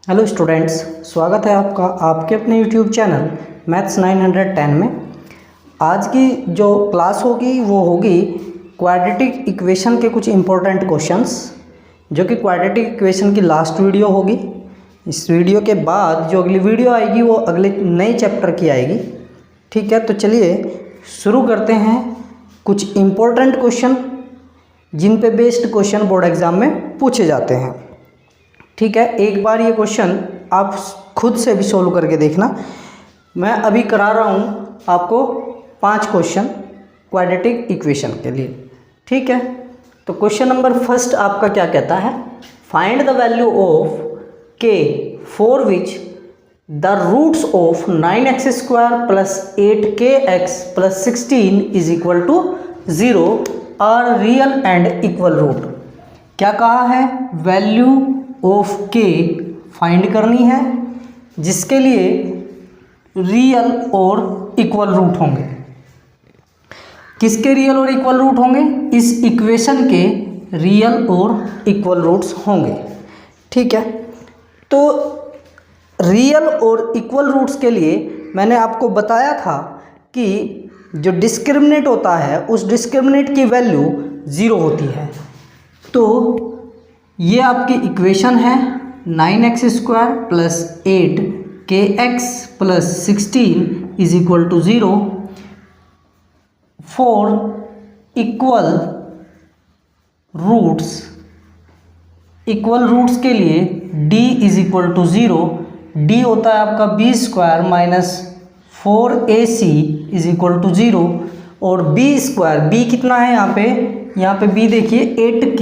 Hello students, स्वागत है आपका आपके अपने यूट्यूब चैनल मैथ्स 910 में। आज की जो क्लास होगी वो होगी क्वाड्रेटिक इक्वेशन के कुछ इम्पोर्टेंट क्वेश्चंस, जो कि क्वाड्रेटिक इक्वेशन की लास्ट वीडियो होगी। इस वीडियो के बाद जो अगली वीडियो आएगी वो अगले नए चैप्टर की आएगी। ठीक है, तो चलिए शुरू करते हैं कुछ इम्पोर्टेंट क्वेश्चन जिन पे बेस्ड क्वेश्चन बोर्ड एग्ज़ाम में पूछे जाते हैं। ठीक है, एक बार ये क्वेश्चन आप खुद से भी सोल्व करके देखना। मैं अभी करा रहा हूँ आपको 5 क्वेश्चन क्वाड्रेटिक इक्वेशन के लिए। ठीक है, तो क्वेश्चन नंबर फर्स्ट आपका क्या कहता है, find the value of K for which the roots of 9x² plus 8kx plus 16 is equal to 0 are real and equal root. क्या कहा है, वैल्यू ऑफ के फाइंड करनी है जिसके लिए रियल और इक्वल रूट होंगे। किसके रियल और इक्वल रूट होंगे? इस इक्वेशन के रियल और इक्वल रूट्स होंगे। ठीक है, तो रियल और इक्वल रूट्स के लिए मैंने आपको बताया था कि जो डिस्क्रिमिनेंट होता है उस डिस्क्रिमिनेंट की वैल्यू 0 होती है। तो ये आपकी इक्वेशन है 9x² plus 8kx plus 16 is equal to 0 for equal roots. Equal roots के लिए d is equal to 0, d होता है आपका b² minus 4ac is equal to 0 और b², b कितना है यहाँ पे b देखिए 8k,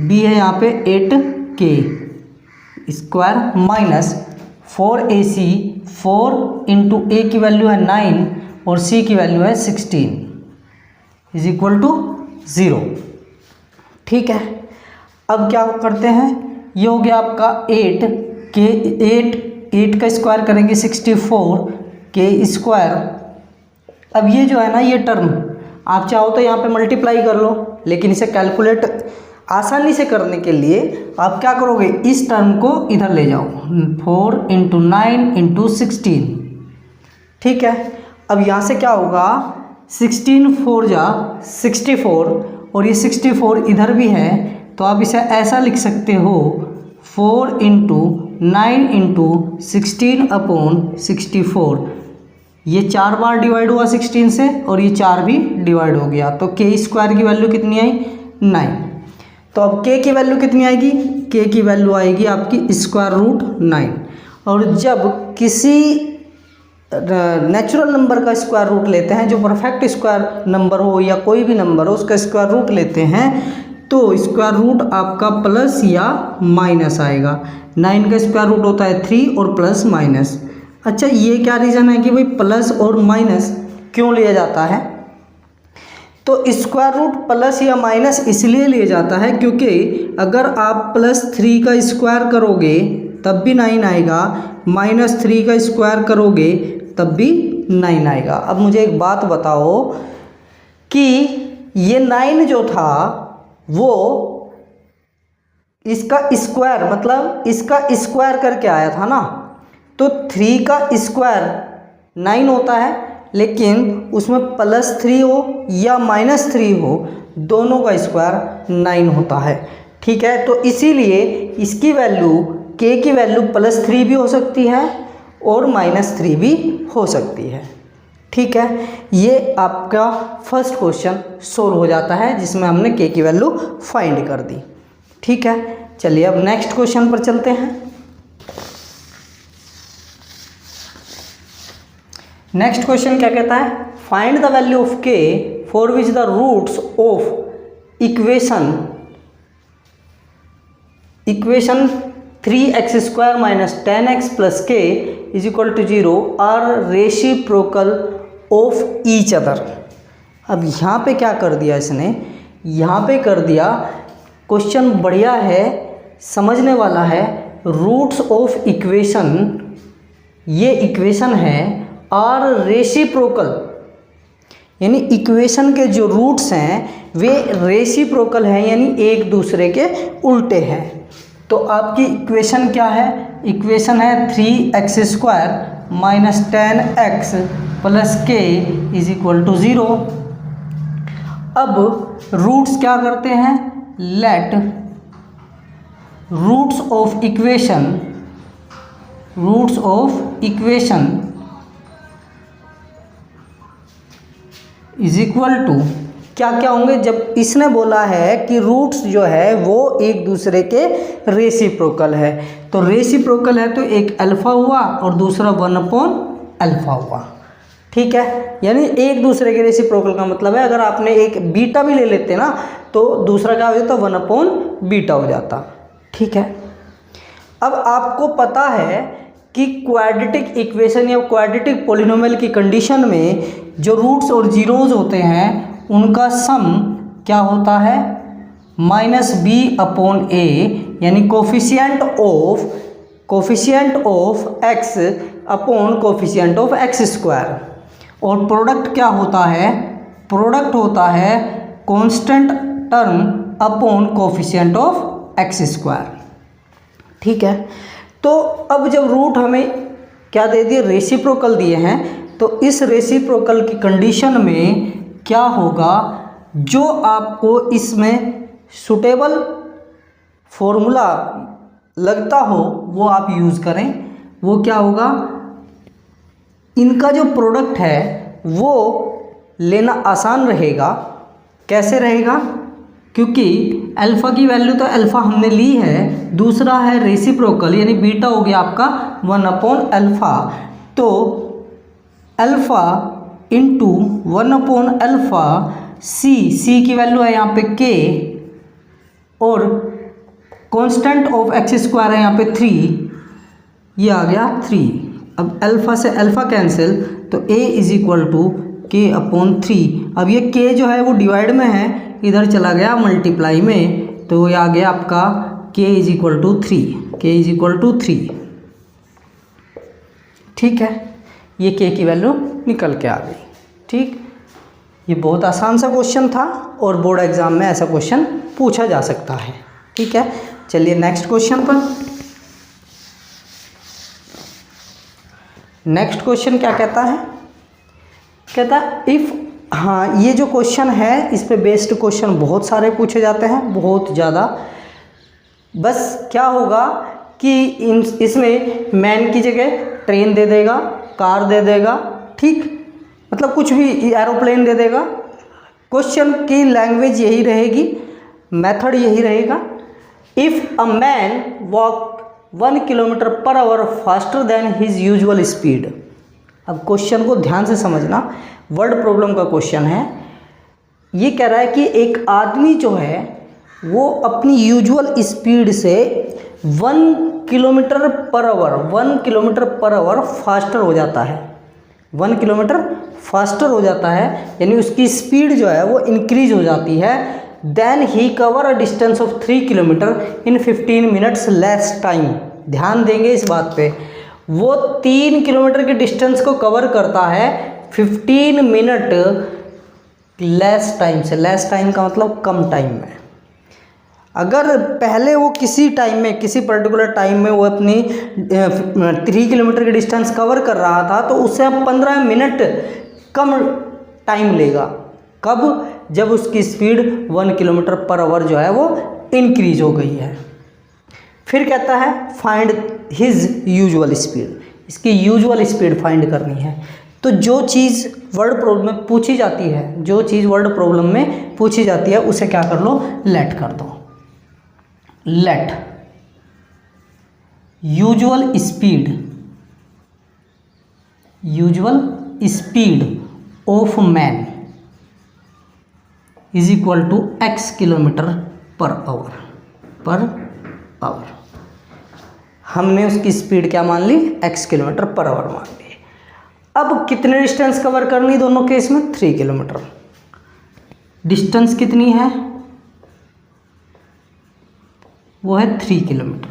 b है यहाँ पे 8k square minus 4ac, 4 into a की वैल्यू है 9 और c की वैल्यू है 16 इज इक्वल टू 0। ठीक है, अब क्या करते हैं, ये हो गया आपका 8 का स्क्वायर करेंगे 64k²। अब ये जो है ना, ये टर्म आप चाहो तो यहाँ पे मल्टीप्लाई कर लो, लेकिन इसे कैलकुलेट आसानी से करने के लिए आप क्या करोगे, इस टर्म को इधर ले जाओ, 4 इंटू 9 इंटू 16। ठीक है, अब यहाँ से क्या होगा, 16 4 जा 64 और ये 64 इधर भी है, तो आप इसे ऐसा लिख सकते हो 4 इंटू 9 इंटू 16 अपॉन 64। ये 4 बार डिवाइड हुआ 16 से और ये 4 भी डिवाइड हो गया, तो k² की वैल्यू कितनी आई, 9। तो अब k की वैल्यू कितनी आएगी, k की वैल्यू आएगी आपकी √9। और जब किसी नेचुरल नंबर का स्क्वायर रूट लेते हैं, जो परफेक्ट स्क्वायर नंबर हो या कोई भी नंबर हो उसका स्क्वायर रूट लेते हैं, तो स्क्वायर रूट आपका प्लस या माइनस आएगा। 9 का स्क्वायर रूट होता है 3 और प्लस माइनस। अच्छा, ये क्या रीज़न है कि भाई प्लस और माइनस क्यों लिया जाता है? तो स्क्वायर रूट प्लस या माइनस इसलिए लिया जाता है क्योंकि अगर आप +3 का स्क्वायर करोगे तब भी 9 आएगा, -3 का स्क्वायर करोगे तब भी 9 आएगा। अब मुझे एक बात बताओ कि ये 9 जो था वो इसका स्क्वायर, मतलब इसका स्क्वायर करके आया था ना, तो 3 का स्क्वायर 9 होता है, लेकिन उसमें +3 हो या -3 हो, दोनों का स्क्वायर 9 होता है। ठीक है, तो इसीलिए इसकी वैल्यू k की वैल्यू +3 भी हो सकती है और -3 भी हो सकती है। ठीक है, ये आपका फर्स्ट क्वेश्चन सोल्व हो जाता है जिसमें हमने k की वैल्यू फाइंड कर दी। ठीक है, चलिए अब नेक्स्ट क्वेश्चन पर चलते हैं। नेक्स्ट क्वेश्चन क्या कहता है, find the value of k for which the roots of equation 3x² minus 10x plus k is equal to 0 are reciprocal of each other. अब यहाँ पे क्या कर दिया इसने, यहाँ पे कर दिया, क्वेश्चन बढ़िया है, समझने वाला है। रूट्स ऑफ इक्वेशन, ये इक्वेशन है, आर रेसिप्रोकल, यानी इक्वेशन के जो रूट्स हैं वे रेसिप्रोकल हैं, यानी एक दूसरे के उल्टे हैं। तो आपकी इक्वेशन क्या है? इक्वेशन है 3x² minus 10x plus k is equal to 0। अब रूट्स क्या करते हैं? Let roots of equation is equal to क्या क्या होंगे? जब इसने बोला है कि रूट्स जो है वो एक दूसरे के रेसिप्रोकल है, तो रेसिप्रोकल है तो एक अल्फा हुआ और दूसरा 1/अल्फा हुआ। ठीक है, यानी एक दूसरे के रेसिप्रोकल का मतलब है अगर आपने एक बीटा भी ले लेते ना तो दूसरा क्या हो जाता? 1/बीटा हो जाता। ठीक है, अब आपको पता है कि क्वाड्रेटिक इक्वेशन या क्वाड्रेटिक पॉलिनोमियल की कंडीशन में जो रूट्स और जीरोज होते हैं उनका सम क्या होता है? -b/a, यानी coefficient of x upon coefficient of x²। और प्रोडक्ट क्या होता है? प्रोडक्ट होता है constant term upon coefficient of x²। ठीक है, तो अब जब रूट हमें क्या दे दिए? रेसिप्रोकल दिए हैं, तो इस रेसिप्रोकल की कंडीशन में क्या होगा? जो आपको इसमें सुटेबल फॉर्मूला लगता हो वो आप यूज़ करें। वो क्या होगा? इनका जो प्रोडक्ट है वो लेना आसान रहेगा। कैसे रहेगा? क्योंकि अल्फ़ा की वैल्यू तो अल्फ़ा हमने ली है, दूसरा है रेसिप्रोकल यानी बीटा हो गया आपका 1/अल्फ़ा। तो अल्फ़ा इंटू 1/अल्फ़ा सी की वैल्यू है यहाँ पे k और कांस्टेंट ऑफ x² है यहाँ पे 3, ये आ गया 3। अब अल्फ़ा से अल्फ़ा कैंसिल तो a is equal to k/3। अब ये k जो है वो डिवाइड में है, इधर चला गया मल्टीप्लाई में, तो ये आ गया आपका k इज इक्वल टू 3। ठीक है, ये k की वैल्यू निकल के आ गई। ठीक, ये बहुत आसान सा क्वेश्चन था और बोर्ड एग्जाम में ऐसा क्वेश्चन पूछा जा सकता है। ठीक है, चलिए नेक्स्ट क्वेश्चन पर। नेक्स्ट क्वेश्चन क्या कहता है? कहता है इफ़, हाँ ये जो क्वेश्चन है इस पे बेस्ड क्वेश्चन बहुत सारे पूछे जाते हैं, बहुत ज़्यादा। बस क्या होगा कि इसमें मैन की जगह ट्रेन दे देगा, कार दे देगा, ठीक, मतलब कुछ भी, एरोप्लेन दे देगा। क्वेश्चन की लैंग्वेज यही रहेगी, मेथड यही रहेगा। If a man walk 1 km/h faster than his usual speed. अब क्वेश्चन को ध्यान से समझना, वर्ड प्रॉब्लम का क्वेश्चन है। ये कह रहा है कि एक आदमी जो है वो अपनी यूजुअल स्पीड से 1 km/h फास्टर हो जाता है। 1 किलोमीटर फास्टर हो जाता है, यानी उसकी स्पीड जो है वो इंक्रीज हो जाती है। Then he cover a distance of 3 kilometre in 15 minutes less time. ध्यान देंगे इस बात पे, वो 3 किलोमीटर के डिस्टेंस को कवर करता है 15 मिनट लेस टाइम से। लेस टाइम का मतलब कम टाइम में। अगर पहले वो किसी टाइम में, किसी पर्टिकुलर टाइम में वो अपनी 3 किलोमीटर की डिस्टेंस कवर कर रहा था, तो उससे अब 15 मिनट कम टाइम लेगा। कब? जब उसकी स्पीड 1 km/h जो है वो इंक्रीज हो गई है। फिर कहता है फाइंड हिज यूजुअल स्पीड, इसकी यूजुअल स्पीड फाइंड करनी है। तो जो चीज़ वर्ड प्रॉब्लम में पूछी जाती है, जो चीज़ वर्ड प्रॉब्लम में पूछी जाती है उसे क्या कर लो? लेट कर दो। Let usual speed of man is equal to x km/h हमने उसकी स्पीड क्या मान ली? x km/h मान ली। अब कितने डिस्टेंस कवर करनी दोनों केस में? 3 किलोमीटर। डिस्टेंस कितनी है? वो है 3 किलोमीटर।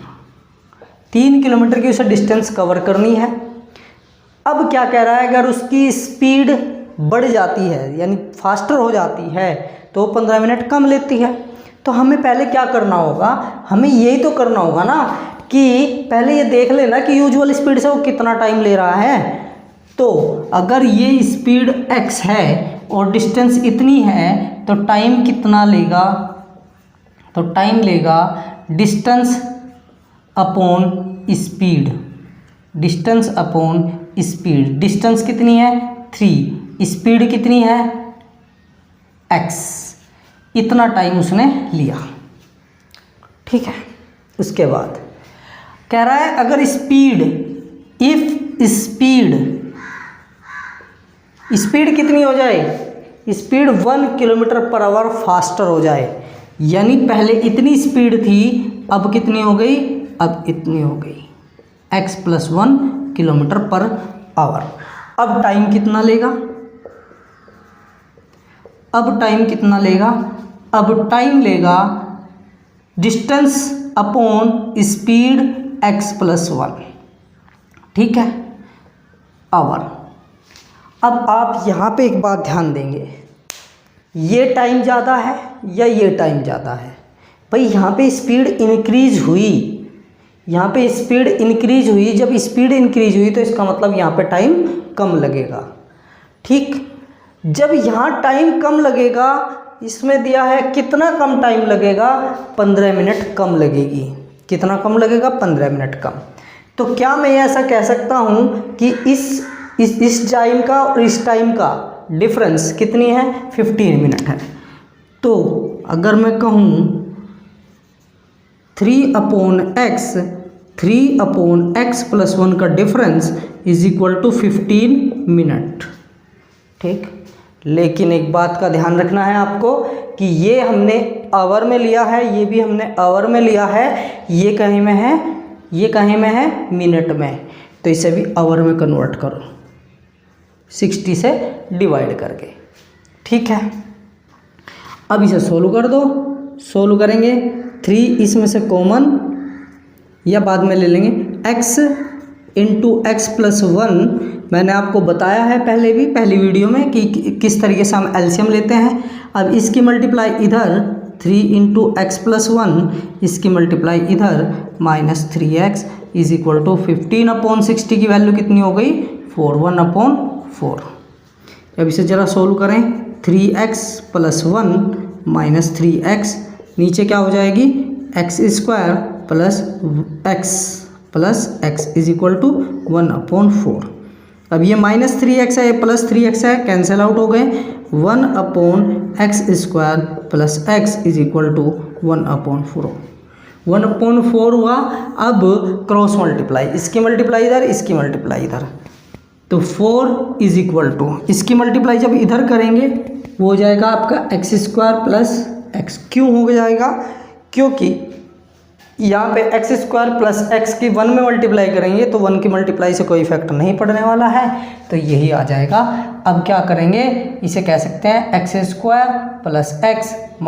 3 किलोमीटर की उसे डिस्टेंस कवर करनी है। अब क्या कह रहा है? अगर उसकी स्पीड बढ़ जाती है यानी फास्टर हो जाती है तो 15 मिनट कम लेती है। तो हमें पहले क्या करना होगा, हमें यही तो करना होगा ना कि पहले ये देख लेना कि यूजुअल स्पीड से वो कितना टाइम ले रहा है। तो अगर ये स्पीड x है और डिस्टेंस इतनी है तो टाइम कितना लेगा, तो टाइम लेगा distance upon speed, distance upon speed. Distance कितनी है 3, स्पीड कितनी है x, इतना टाइम उसने लिया। ठीक है, उसके बाद कह रहा है अगर स्पीड, इफ स्पीड कितनी हो जाए, speed 1 kilometre per our faster हो जाए, यानी पहले इतनी स्पीड थी अब कितनी हो गई, अब इतनी हो गई x + 1 किलोमीटर पर आवर। अब टाइम कितना लेगा, अब टाइम कितना लेगा, अब टाइम लेगा डिस्टेंस अपॉन स्पीड x + 1, ठीक है, आवर। अब आप यहाँ पे एक बात ध्यान देंगे, ये टाइम ज़्यादा है या ये टाइम ज़्यादा है। भाई यहाँ पे स्पीड इंक्रीज हुई, यहाँ पे स्पीड इंक्रीज हुई, जब स्पीड इंक्रीज हुई तो इसका मतलब यहाँ पे टाइम कम लगेगा। ठीक, जब यहाँ टाइम कम लगेगा, इसमें दिया है कितना कम टाइम लगेगा, 15 मिनट कम लगेगी। कितना कम लगेगा, 15 मिनट कम। तो क्या मैं ऐसा कह सकता हूँ कि इस टाइम का और इस टाइम का डिफरेंस कितनी है, 15 मिनट है। तो अगर मैं कहूँ 3/x + 1 का डिफरेंस = 15 मिनट। ठीक, लेकिन एक बात का ध्यान रखना है आपको कि ये हमने आवर में लिया है, ये भी हमने आवर में लिया है, ये कहीं में है, ये कहीं में है, मिनट में। तो इसे भी आवर में कन्वर्ट करो 60 से डिवाइड करके। ठीक है, अब इसे सोल्व कर दो। सोल्व करेंगे 3 इसमें से कॉमन या बाद में ले लेंगे, x × x + 1 मैंने आपको बताया है पहले भी, पहली वीडियो में कि किस तरीके से हम एलसीएम लेते हैं। अब इसकी मल्टीप्लाई इधर 3 × x + 1, इसकी मल्टीप्लाई इधर -3x = 15/60 की वैल्यू कितनी हो गई, 4, 1/4। अब इसे ज़रा सोल्व करें, 3x + 1 - 3x, नीचे क्या हो जाएगी, x² + x = 1/4। अब ये -3x है, ये +3x है, कैंसिल आउट हो गए, 1/x² + x = 1/4। 1/4 हुआ। अब क्रॉस मल्टीप्लाई, इसकी मल्टीप्लाई इधर, इसकी मल्टीप्लाई इधर, तो 4 = इसकी मल्टीप्लाई जब इधर करेंगे वो हो जाएगा आपका x² + x। क्यों हो जाएगा, क्योंकि यहाँ पे x² + x की 1 में मल्टीप्लाई करेंगे तो 1 की मल्टीप्लाई से कोई इफेक्ट नहीं पड़ने वाला है, तो यही आ जाएगा। अब क्या करेंगे, इसे कह सकते हैं x² + x -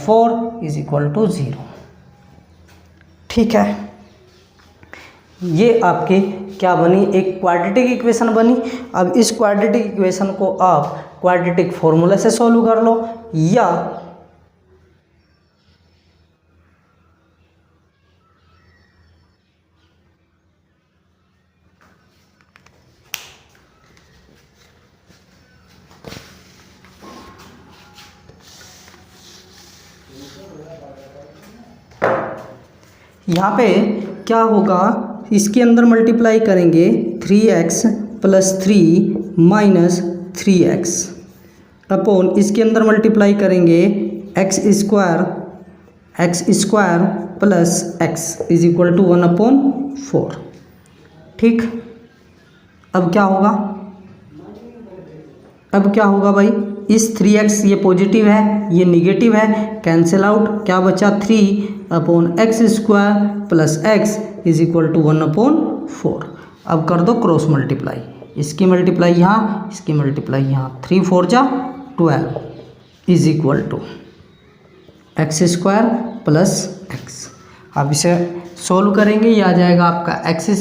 4 = 0। ठीक है, ये आपकी क्या बनी, एक क्वाड्रेटिक इक्वेशन बनी। अब इस क्वाड्रेटिक इक्वेशन को आप क्वाड्रेटिक फॉर्मूला से सॉल्व कर लो, या यहाँ पे क्या होगा, इसके अंदर मल्टीप्लाई करेंगे 3x + 3 - 3x अपॉन, इसके अंदर मल्टीप्लाई करेंगे x² + x = 1/4। ठीक, अब क्या होगा, अब क्या होगा भाई, इस 3x ये पॉजिटिव है, ये निगेटिव है, कैंसिल आउट, क्या बचा 3/x² + x = 1/4। अब कर दो क्रॉस मल्टीप्लाई, इसकी मल्टीप्लाई यहाँ, इसकी मल्टीप्लाई यहाँ, 3 × 4 = 12 = x² + x। अब इसे सोल्व करेंगे, ये आ जाएगा आपका x²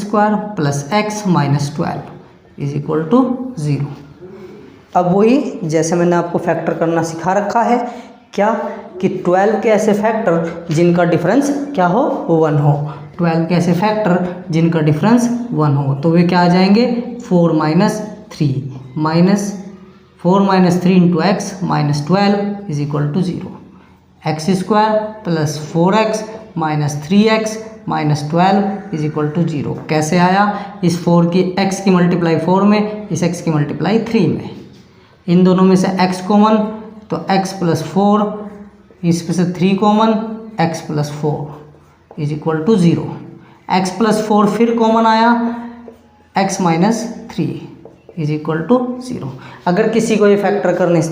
+ x - 12 = 0। अब वही जैसे मैंने आपको फैक्टर करना सिखा रखा है क्या कि 12 के ऐसे फैक्टर जिनका डिफरेंस क्या हो 1 हो, 12 के ऐसे फैक्टर जिनका डिफरेंस 1 हो, तो वे क्या आ जाएंगे 4 minus 3 into X minus 12 is equal to 0, X square plus 4x minus 3x minus 12 is equal to 0। कैसे आया, इस 4 की x की मल्टीप्लाई 4 में, इस x की मल्टीप्लाई 3 में, इन दोनों में से x कॉमन तो x प्लस 4, इसमें से 3 common x plus 4 is equal to 0, x plus 4 फिर कॉमन आया x minus 3 is equal to 0। अगर किसी को ये फैक्टर करने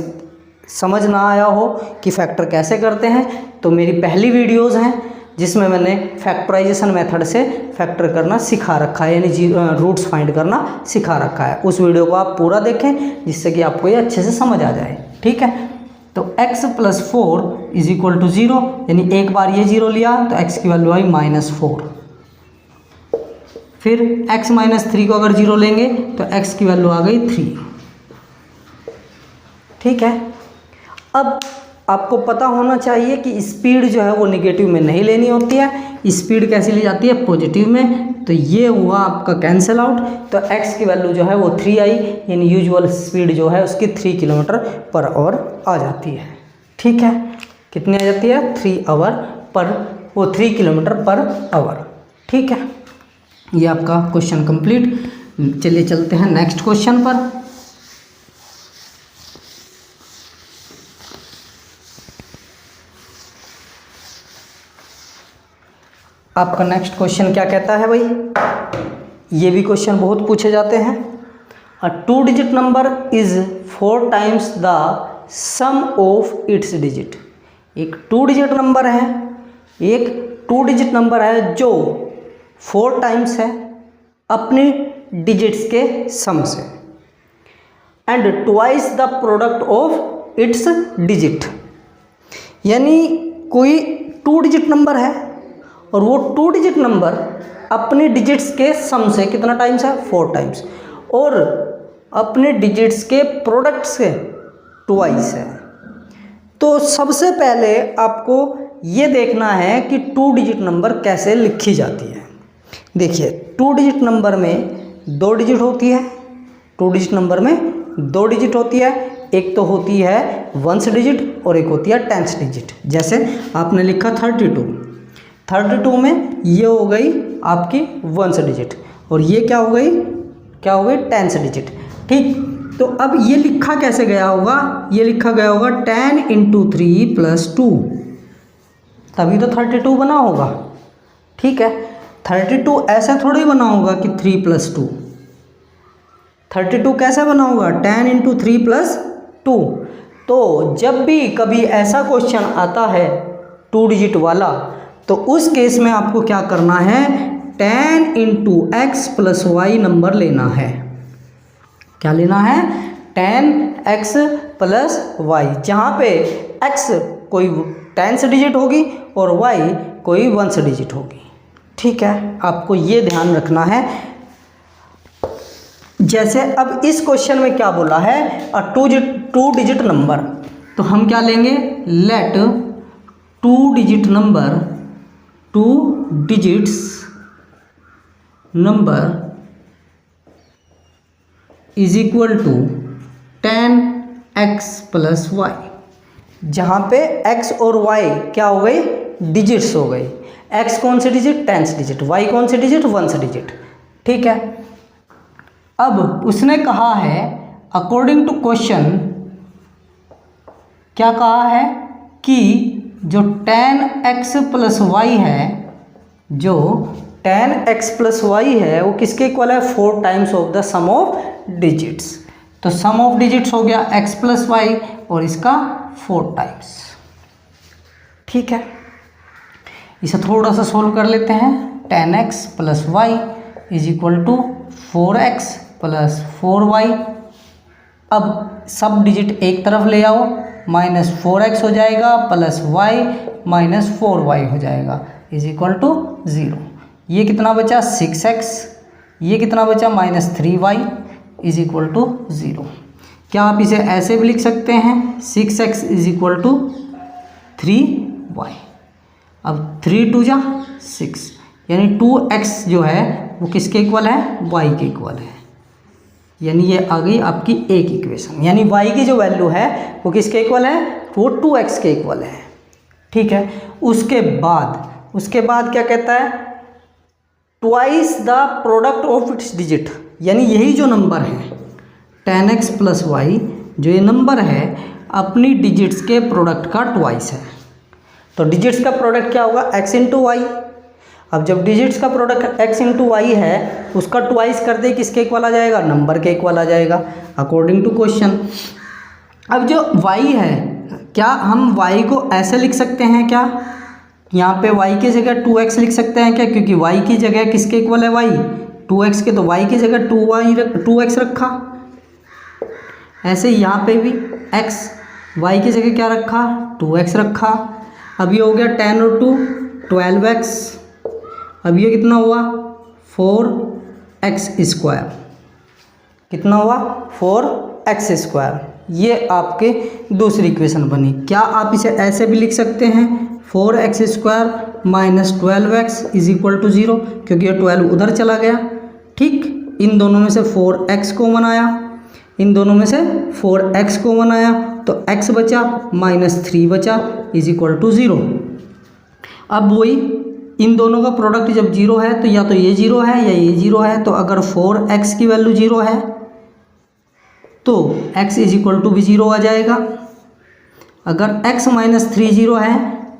समझ ना आया हो कि फैक्टर कैसे करते हैं, तो मेरी पहली वीडियोज़ हैं जिसमें मैंने फैक्टराइजेशन मेथड से फैक्टर करना सिखा रखा है, यानी रूट्स फाइंड करना सिखा रखा है। उस वीडियो को आप पूरा देखें जिससे कि आपको ये अच्छे से समझ आ जाए। ठीक है, तो x plus 4 is equal to 0, यानी एक बार ये 0 लिया तो x की वैल्यू आई माइनस 4, फिर x माइनस 3 को अगर 0 लेंगे तो x की वैल्यू आ गई 3। ठीक है, अब आपको पता होना चाहिए कि स्पीड जो है वो निगेटिव में नहीं लेनी होती है, स्पीड कैसी ली जाती है पॉजिटिव में। तो ये हुआ आपका कैंसिल आउट, तो x की वैल्यू जो है वो 3 आई, यानी यूजुअल स्पीड जो है उसकी 3 किलोमीटर पर आवर आ जाती है। ठीक है, कितनी आ जाती है 3 किलोमीटर पर आवर। ठीक है, ये आपका क्वेश्चन कंप्लीट। चलिए चलते हैं नेक्स्ट क्वेश्चन पर। आपका नेक्स्ट क्वेश्चन क्या कहता है भाई, ये भी क्वेश्चन बहुत पूछे जाते हैं। A 2 digit number is 4 times the sum of its digit. एक 2 डिजिट नंबर है, एक 2 डिजिट नंबर है जो 4 टाइम्स है अपने डिजिट्स के सम से, and twice the product of its digit. यानी कोई 2 डिजिट नंबर है और वो 2 डिजिट नंबर अपने डिजिट्स के सम से कितना टाइम्स है 4 टाइम्स, और अपने डिजिट्स के प्रोडक्ट से ट्वाइस है। तो सबसे पहले आपको ये देखना है कि 2 डिजिट नंबर कैसे लिखी जाती है। देखिए 2 डिजिट नंबर में 2 डिजिट होती है, 2 डिजिट नंबर में 2 डिजिट होती है, एक तो होती है 1th डिजिट और एक होती है 10th डिजिट। जैसे आपने लिखा 32 में ये हो गई आपकी 1st डिजिट और ये क्या हो गई 10th डिजिट। ठीक, तो अब ये लिखा कैसे गया होगा, ये लिखा गया होगा 10 इंटू 3 प्लस 2, तभी तो 32 बना होगा। ठीक है, 32 ऐसा थोड़ी बना होगा कि 3 प्लस 2, 32 कैसे बना होगा 10 इंटू 3 प्लस 2। तो जब भी कभी ऐसा क्वेश्चन आता है 2 डिजिट वाला, तो उस केस में आपको क्या करना है 10 into X plus Y number लेना है। क्या लेना है 10x प्लस वाई, जहाँ पे x कोई 10th डिजिट होगी और y कोई 1st डिजिट होगी। ठीक है, आपको ये ध्यान रखना है। जैसे अब इस क्वेश्चन में क्या बोला है 2 डिजिट नंबर, तो हम क्या लेंगे let 2 digit number 2 digits number is equal to 10x plus Y, जहाँ पे x और y क्या हो गई डिजिट्स हो गई। x कौन सी डिजिट 10th डिजिट, y कौन सी डिजिट 1st डिजिट। ठीक है, अब उसने कहा है अकॉर्डिंग टू क्वेश्चन, क्या कहा है कि जो 10x प्लस वाई है, जो 10x प्लस वाई है वो किसके इक्वल है 4 times of the sum of digits. तो सम ऑफ डिजिट्स हो गया x प्लस वाई और इसका 4 टाइम्स। ठीक है, इसे थोड़ा सा सोल्व कर लेते हैं। 10x plus Y is equal to 4x plus 4y। अब सब डिजिट एक तरफ ले आओ, माइनस 4x हो जाएगा प्लस y माइनस 4y हो जाएगा इज इक्वल टू 0। ये कितना बचा 6x, ये कितना बचा minus 3y is equal to 0। क्या आप इसे ऐसे भी लिख सकते हैं 6x is equal to 3y। अब 3 2 जा 6, यानी 2x जो है वो किसके इक्वल है, y के इक्वल है। यानी ये आ गई आपकी एक इक्वेशन, यानी y की जो वैल्यू है वो किसके इक्वल है, वो 2x के इक्वल है। ठीक है, उसके बाद क्या कहता है, twice the product of its digit, यानी यही जो नंबर है 10x प्लस वाई, जो ये नंबर है अपनी डिजिट्स के प्रोडक्ट का ट्वाइस है। तो डिजिट्स का प्रोडक्ट क्या होगा, x इंटू वाई। अब जब डिजिट्स का प्रोडक्ट x इंटू वाई है, उसका ट्वाइस कर दे किसके इक्वल आ जाएगा, नंबर के इक्वल आ जाएगा अकॉर्डिंग टू क्वेश्चन। अब जो y है, क्या हम y को ऐसे लिख सकते हैं क्या, यहाँ पे y की जगह 2x लिख सकते हैं क्या, क्योंकि y की जगह किसके इक्वल है, y 2x के, तो y की जगह 2x रखा। ऐसे यहाँ पे भी x, y की जगह क्या रखा, 2x रखा। अब ये हो गया 10 और 2 12x। अब ये कितना हुआ, 4x स्क्वायर, कितना हुआ 4x स्क्वायर। ये आपके दूसरी इक्वेशन बनी। क्या आप इसे ऐसे भी लिख सकते हैं, 4x square minus 12x is equal to 0, क्योंकि ये 12 उधर चला गया। ठीक, इन दोनों में से 4x कॉमन आया, इन दोनों में से 4x कॉमन आया, तो x बचा माइनस 3 बचा इज इक्वल टू 0। अब वही इन दोनों का प्रोडक्ट जब 0 है तो या तो ये 0 है या ये 0 है। तो अगर 4x की वैल्यू 0 है तो x इज इक्वल टू भी 0 आ जाएगा। अगर x माइनस 3 0 है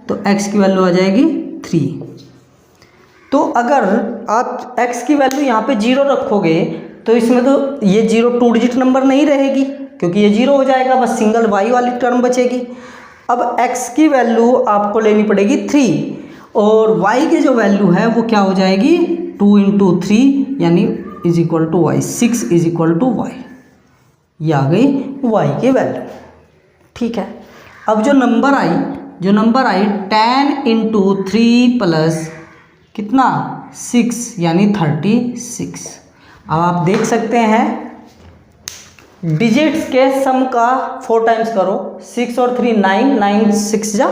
तो x की वैल्यू आ जाएगी 3। तो अगर आप x की वैल्यू यहाँ पे 0 रखोगे तो इसमें तो ये 0 2 डिजिट नंबर नहीं रहेगी, क्योंकि ये 0 हो जाएगा, बस सिंगल y वाली टर्म बचेगी। अब x की वैल्यू आपको लेनी पड़ेगी 3, और y की जो वैल्यू है वो क्या हो जाएगी, 2 इंटू 3 यानी is equal to Y, 6 is equal to Y. ये आ गई y की वैल्यू। ठीक है, अब जो नंबर आई 10 इंटू 3 प्लस कितना 6 यानी 36। अब आप देख सकते हैं डिजिट्स के सम का 4 टाइम्स करो, 6 और 3 9, 9 6 जा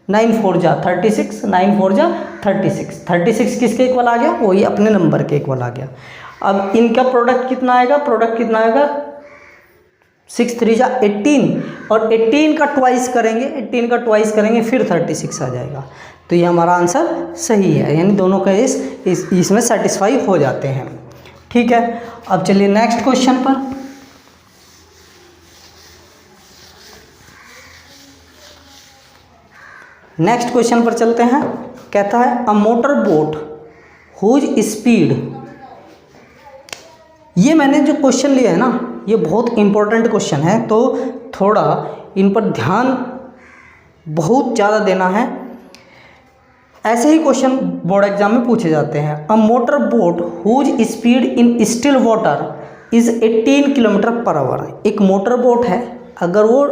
9 4 जा 36, 9 4 जा 36। 36 किसके इक्वल आ गया, वही अपने नंबर के इक्वल आ गया। अब इनका प्रोडक्ट कितना आएगा, 6 3 जा 18, और 18 का ट्वाइस करेंगे फिर 36 आ जाएगा। तो ये हमारा आंसर सही है, यानी दोनों का इसमें सेटिस्फाई हो जाते हैं। ठीक है, अब चलिए नेक्स्ट क्वेश्चन पर। नेक्स्ट क्वेश्चन पर चलते हैं। कहता है a motor boat whose speed, ये मैंने जो क्वेश्चन लिया है ना, ये बहुत इंपॉर्टेंट क्वेश्चन है, तो थोड़ा इन पर ध्यान बहुत ज़्यादा देना है। ऐसे ही क्वेश्चन बोर्ड एग्जाम में पूछे जाते हैं। A motor boat whose speed in still water is 18 kilometre per hour. एक मोटर बोट है, अगर वो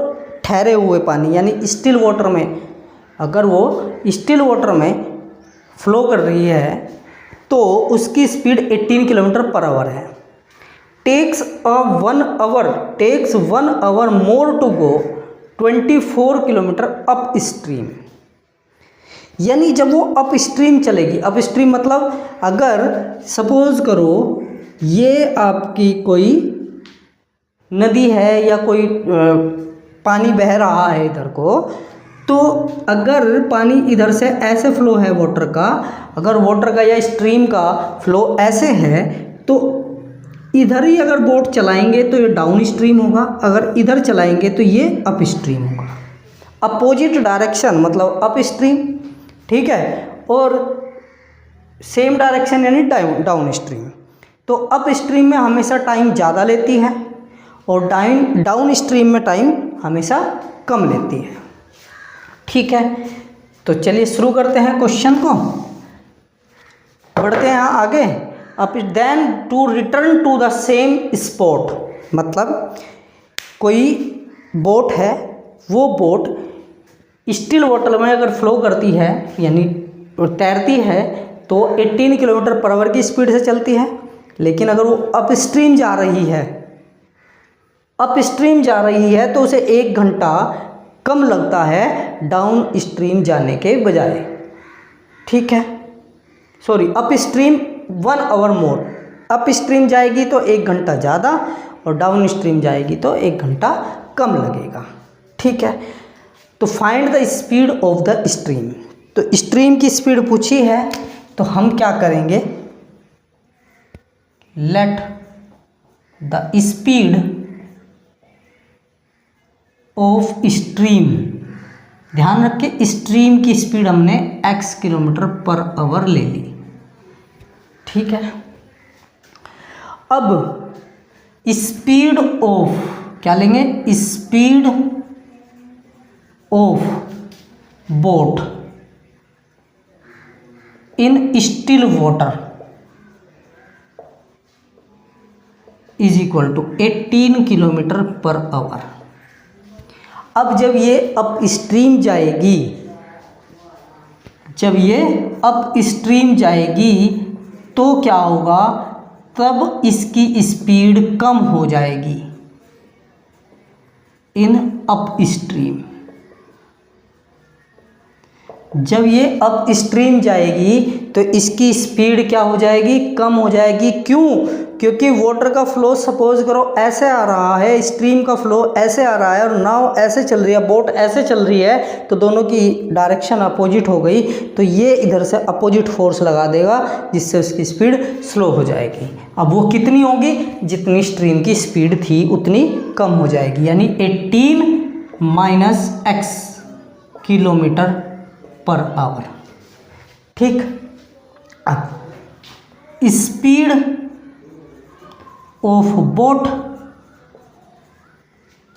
ठहरे हुए पानी यानी स्टिल वाटर में, अगर वो स्टिल वाटर में फ्लो कर रही है तो उसकी स्पीड 18 किलोमीटर पर आवर है। Takes 1 hour more to go 24 kilometre upstream. यानी जब वो अप स्ट्रीम चलेगी, अप स्ट्रीम मतलब अगर सपोज करो ये आपकी कोई नदी है या कोई पानी बह रहा है इधर को, तो अगर पानी इधर से ऐसे फ्लो है वाटर का, अगर वाटर का या स्ट्रीम का फ्लो ऐसे है तो इधर ही अगर बोट चलाएंगे तो ये डाउन स्ट्रीम होगा, अगर इधर चलाएंगे तो ये अप स्ट्रीम होगा। अपोजिट डायरेक्शन मतलब अप स्ट्रीम, ठीक है, और सेम डायरेक्शन यानी डाउन स्ट्रीम। तो अप स्ट्रीम में हमेशा टाइम ज़्यादा लेती है और डाउन स्ट्रीम में टाइम हमेशा कम लेती है। ठीक है, तो चलिए शुरू करते हैं क्वेश्चन को, बढ़ते हैं आगे। अब then to return to the same spot, मतलब कोई बोट है, वो बोट स्टिल वाटर में अगर फ्लो करती है यानी तैरती है तो 18 किलोमीटर पर आवर की स्पीड से चलती है। लेकिन अगर वो अप स्ट्रीम जा रही है तो उसे 1 घंटा कम लगता है डाउन स्ट्रीम जाने के बजाय। ठीक है, sorry, upstream 1 hour more. Upstream जाएगी तो 1 घंटा ज़्यादा और डाउन स्ट्रीम जाएगी तो 1 घंटा कम लगेगा। ठीक है, तो find the speed of the stream. तो स्ट्रीम की स्पीड पूछी है तो हम क्या करेंगे, let the speed of stream, ध्यान रखें स्ट्रीम की स्पीड हमने x किलोमीटर पर आवर ले ली। ठीक है, अब स्पीड ऑफ क्या लेंगे, speed of boat in still water is equal to 18 kilometre per hour. अब जब ये अप स्ट्रीम जाएगी, जब ये अप स्ट्रीम जाएगी तो क्या होगा, तब इसकी स्पीड कम हो जाएगी इन अप स्ट्रीम। जब ये अप स्ट्रीम जाएगी तो इसकी स्पीड क्या हो जाएगी, कम हो जाएगी। क्यों? क्योंकि वाटर का फ्लो सपोज करो ऐसे आ रहा है, स्ट्रीम का फ्लो ऐसे आ रहा है और नाव ऐसे चल रही है, बोट ऐसे चल रही है, तो दोनों की डायरेक्शन अपोजिट हो गई, तो ये इधर से अपोजिट फोर्स लगा देगा जिससे उसकी स्पीड स्लो हो जाएगी। अब वो कितनी होगी, जितनी स्ट्रीम की स्पीड थी उतनी कम हो जाएगी, यानी 18 - x किलोमीटर पर आवर। ठीक, अब speed of boat,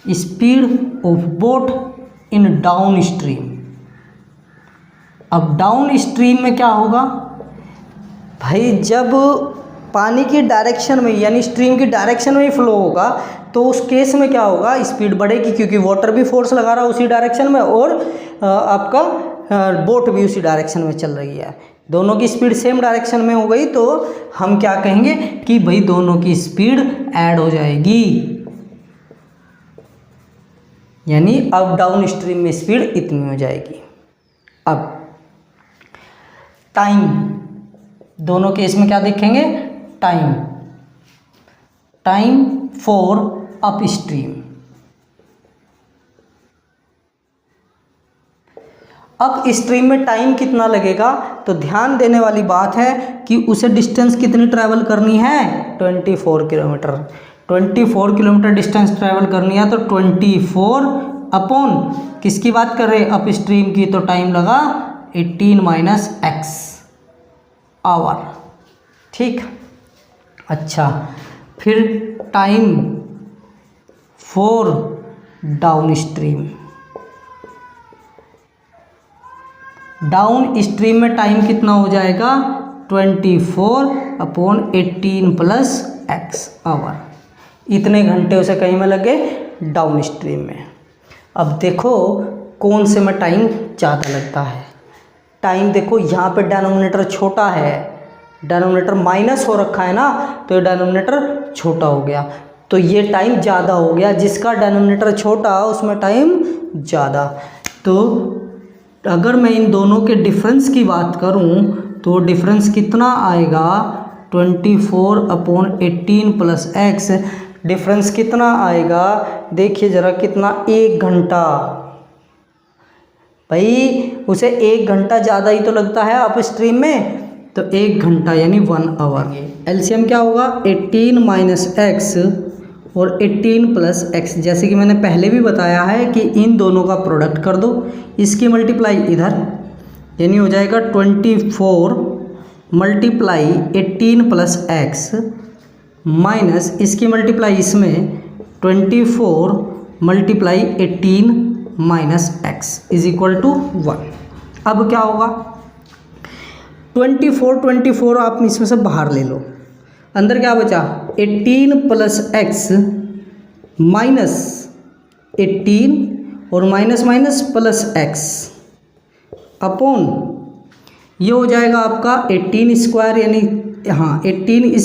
speed of boat in down stream. अब डाउन स्ट्रीम में क्या होगा भाई, जब पानी की डायरेक्शन में यानी स्ट्रीम की डायरेक्शन में ही फ्लो होगा तो उस केस में क्या होगा, स्पीड बढ़ेगी क्योंकि वाटर भी फोर्स लगा रहा है उसी डायरेक्शन में और आपका बोट भी उसी डायरेक्शन में चल रही है, दोनों की स्पीड सेम डायरेक्शन में हो गई, तो हम क्या कहेंगे कि भाई दोनों की स्पीड ऐड हो जाएगी, यानी अब डाउन स्ट्रीम में स्पीड इतनी हो जाएगी। अब टाइम, दोनों केस में क्या देखेंगे, time for up stream. Up stream में टाइम कितना लगेगा, तो ध्यान देने वाली बात है कि उसे डिस्टेंस कितनी ट्रैवल करनी है, 24 किलोमीटर। 24 किलोमीटर डिस्टेंस ट्रैवल करनी है, तो 24 अपॉन किसकी बात कर रहे हैं, अप स्ट्रीम की, तो टाइम लगा 18 - x आवर। ठीक, अच्छा, फिर time for down stream. Down stream में टाइम कितना हो जाएगा, 24 अपॉन 18 + x आवर। इतने घंटे उसे कहीं में लगे, डाउन स्ट्रीम में। अब देखो कौन से में टाइम ज़्यादा लगता है। टाइम देखो यहाँ पे डिनोमिनेटर छोटा है, डिनोमिनेटर माइनस हो रखा है ना, तो ये डिनोमिनेटर छोटा हो गया, तो ये टाइम ज़्यादा हो गया। जिसका डिनोमिनेटर छोटा उसमें टाइम ज़्यादा। तो अगर मैं इन दोनों के डिफरेंस की बात करूं तो डिफरेंस कितना आएगा, 24 अपॉन 18 + x। डिफरेंस कितना आएगा, देखिए ज़रा कितना, 1 घंटा। भाई उसे 1 घंटा ज़्यादा ही तो लगता है अप स्ट्रीम में, तो 1 घंटा यानी 1 आवर। एलसीएम क्या होगा, 18 - x और 18 + x। जैसे कि मैंने पहले भी बताया है कि इन दोनों का प्रोडक्ट कर दो, इसकी मल्टीप्लाई इधर, यानी हो जाएगा 24 × 18 + x माइनस इसकी मल्टीप्लाई इसमें 24 × 18 - x इज इक्वल टू 1। अब क्या होगा, 24 आप इसमें से बाहर ले लो, अंदर क्या बचा, 18 + x माइनस 18 और माइनस प्लस x अपॉन ये हो जाएगा आपका 18² यानी हाँ 18²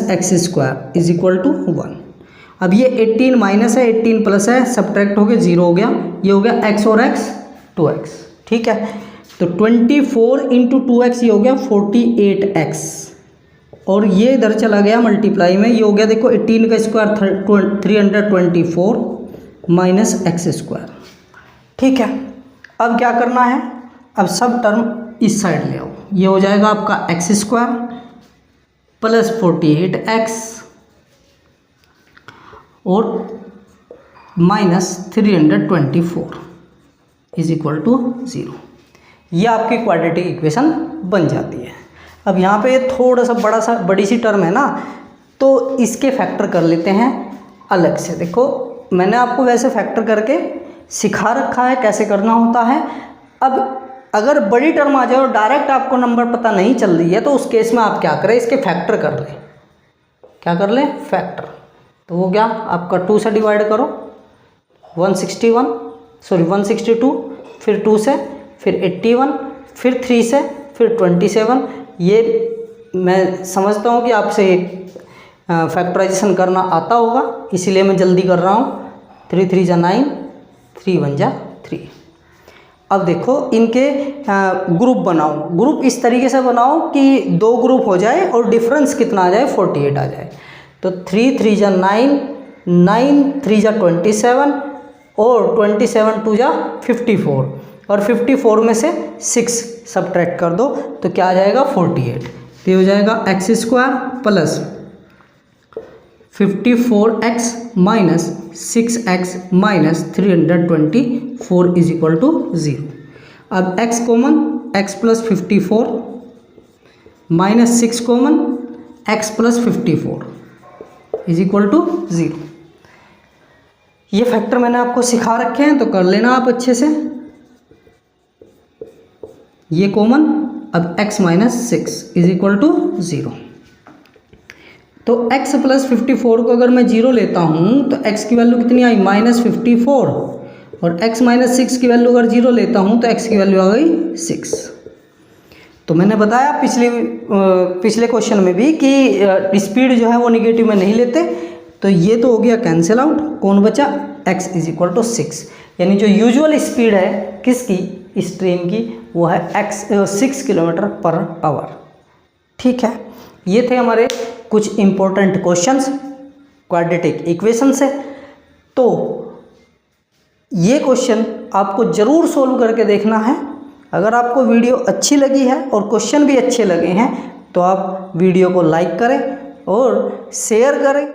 - x² इज इक्वल टू 1। अब ये 18 माइनस है, 18 प्लस है, सब्ट्रैक्ट हो गया 0 हो गया, ये हो गया x और x 2x। ठीक है, तो 24 इंटू 2x ये हो गया 48x, और ये इधर चला गया मल्टीप्लाई में, ये हो गया देखो 18 का स्क्वायर 324 माइनस एक्स स्क्वायर। ठीक है, अब क्या करना है, अब सब टर्म इस साइड ले आओ, ये हो जाएगा आपका एक्स स्क्वायर प्लस 48x और माइनस 324 इज इक्वल टू 0। ये आपकी क्वाड्रेटिक इक्वेशन बन जाती है। अब यहाँ पे थोड़ा सा बड़ी सी टर्म है ना, तो इसके फैक्टर कर लेते हैं अलग से। देखो मैंने आपको वैसे फैक्टर करके सिखा रखा है कैसे करना होता है। अब अगर बड़ी टर्म आ जाए और डायरेक्ट आपको नंबर पता नहीं चल रही है, तो उस केस में आप क्या करें, इसके फैक्टर कर लें। क्या कर लें, फैक्टर। तो वो क्या, आपका 2 से डिवाइड करो, 162, फिर 2 से, फिर 81, फिर 3 से, फिर 27। ये मैं समझता हूँ कि आपसे फैक्टराइजेशन करना आता होगा, इसीलिए मैं जल्दी कर रहा हूँ। 3 3 जा 9, 3 1 जा 3। अब देखो इनके ग्रुप बनाओ। ग्रुप इस तरीके से बनाओ कि 2 ग्रुप हो जाए और डिफरेंस कितना आ जाए, 48 आ जाए। तो 3 3 जा 9, 9 3 जा 27 और 27 2 जा 54, और 54 में से 6 सब्ट्रैक्ट कर दो तो क्या आ जाएगा, 48। तो ये हो जाएगा X square plus 54x minus 6x minus 324 is equal to 0। अब x common, x plus 54 minus 6 common, x plus 54 is equal to 0। ये फैक्टर मैंने आपको सिखा रखे हैं, तो कर लेना आप अच्छे से। ये कॉमन, अब x minus 6 is equal to 0। तो x प्लस 54 को अगर मैं 0 लेता हूँ तो x की वैल्यू कितनी आई, माइनस 54, और x माइनस 6 की वैल्यू अगर 0 लेता हूँ तो x की वैल्यू आ गई 6। तो मैंने बताया पिछले क्वेश्चन में भी कि स्पीड जो है वो निगेटिव में नहीं लेते। तो ये तो हो गया कैंसिल आउट, कौन बचा, x इज इक्वल टू 6। यानी जो यूजुअल स्पीड है किसकी, इस ट्रेन की, वो है 6 किलोमीटर पर आवर। ठीक है, ये थे हमारे कुछ इम्पोर्टेंट क्वेश्चंस क्वाड्रेटिक इक्वेशन से। तो ये क्वेश्चन आपको ज़रूर सोल्व करके देखना है। अगर आपको वीडियो अच्छी लगी है और क्वेश्चन भी अच्छे लगे हैं तो आप वीडियो को लाइक करें और शेयर करें।